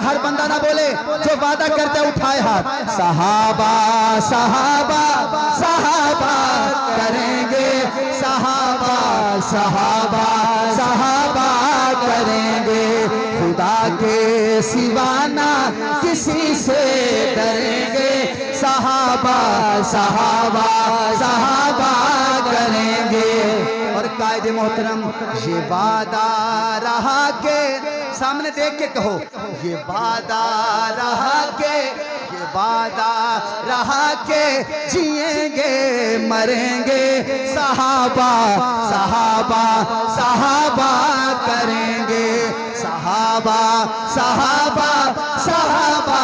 ہر بندہ نہ بولے، جو وعدہ کرتے اٹھائے ہاتھ. صحابہ صحابہ صحابہ کریں گے، صحابہ صحابہ صحابہ کریں گے، خدا کے سوا نہ کسی سے ڈریں گے، صحابہ صحابہ صحابہ کریں گے. اور قائد محترم یہ وعدہ رہا کہ سامنے دیکھ کے کہو، یہ وعدہ رہا کہ، یہ وعدہ رہا کہ جئیں گے مریں گے، صحابہ صحابہ صحابہ کریں گے، صحابہ صحابہ صحابہ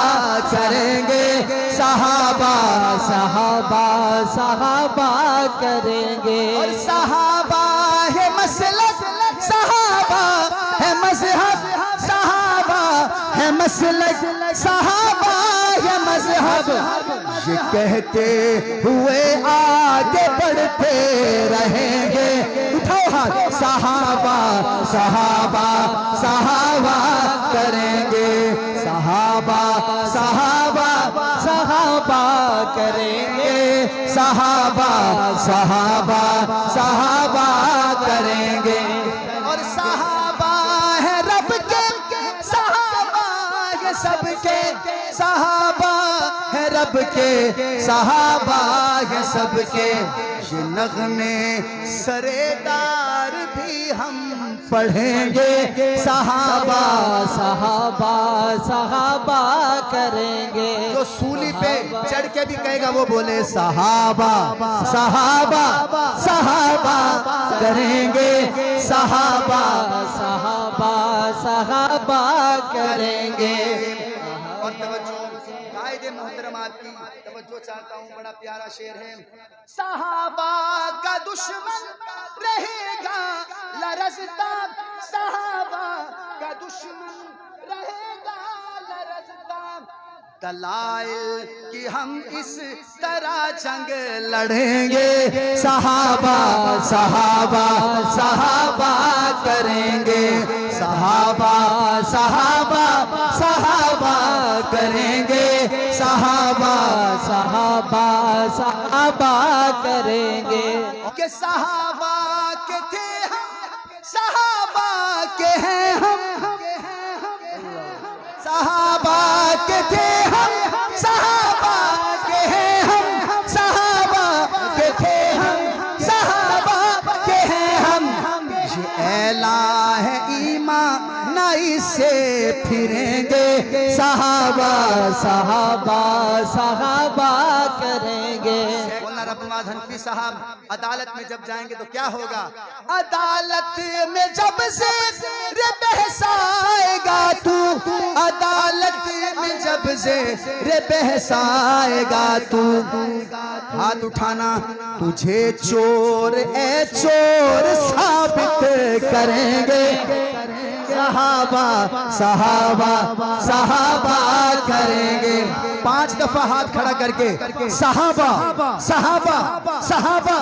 کریں گے، صحابہ صحابہ صحابہ کریں گے. اور صحابہ ہے مسلک، صحابہ ہے مذہب، صحابہ ہے مسلک، صحابہ ہے مذہب، یہ کہتے ہوئے آگے بڑھتے رہیں گے. اٹھاؤ ہاتھ. صحابہ صحابہ صحابہ کریں گے، صحابہ صحابہ صحابہ کریں گے، صحابہ صحابہ صحابہ کریں گے. اور صحابہ ہے رب کے، صحابہ ہے سب کے، صحابہ ہے رب کے، صحابہ ہے سب کے. یہ نغمے سردار بھی ہم پڑھیں گے، صحابہ صحابہ صحابہ کریں گے. جو سولی پہ چڑھ کے بھی کہے گا وہ بولے صحابہ صحابہ صحابہ کریں گے، صحابہ صحابہ صحابہ کریں گے. اور توجہ قائد محترم آپ کی توجہ چاہتا ہوں، بڑا پیارا شعر ہے. صحابہ کا دشمن رہے گا لرزتا، صحابہ کا دشمن رہے گا لرزتا، دلائل کی ہم اس طرح جنگ لڑیں گے، صحابہ صحابہ صحابہ کریں گے، صحابہ صحابہ صحابہ کریں گے، صحابہ صحابہ صحابہ کریں گے. کہ صحابہ کے تھے ہم، صحابہ کے ہیں ہم، صحابہ کے تھے ہم، صحابہ کے ہیں ہم، صحابہ کے تھے ہم، صحابہ کے ہیں ہم. یہ اعلان ہے ایمان نہ اسے پھریں گے، صحابہ صحابہ صحابہ کریں گے. رب المعاد حنفی صاحب عدالت میں جب جائیں گے تو کیا ہوگا؟ عدالت میں جب زیر بحث آئے گا تو، عدالت میں جب زیر بحث آئے گا تو، ہاتھ اٹھانا تجھے چور اے چور ثابت کریں گے، صحابہ صحابہ صحابہ کریں گے. 5 دفعہ ہاتھ کھڑا کر کے صحابہ صحابہ صحابہ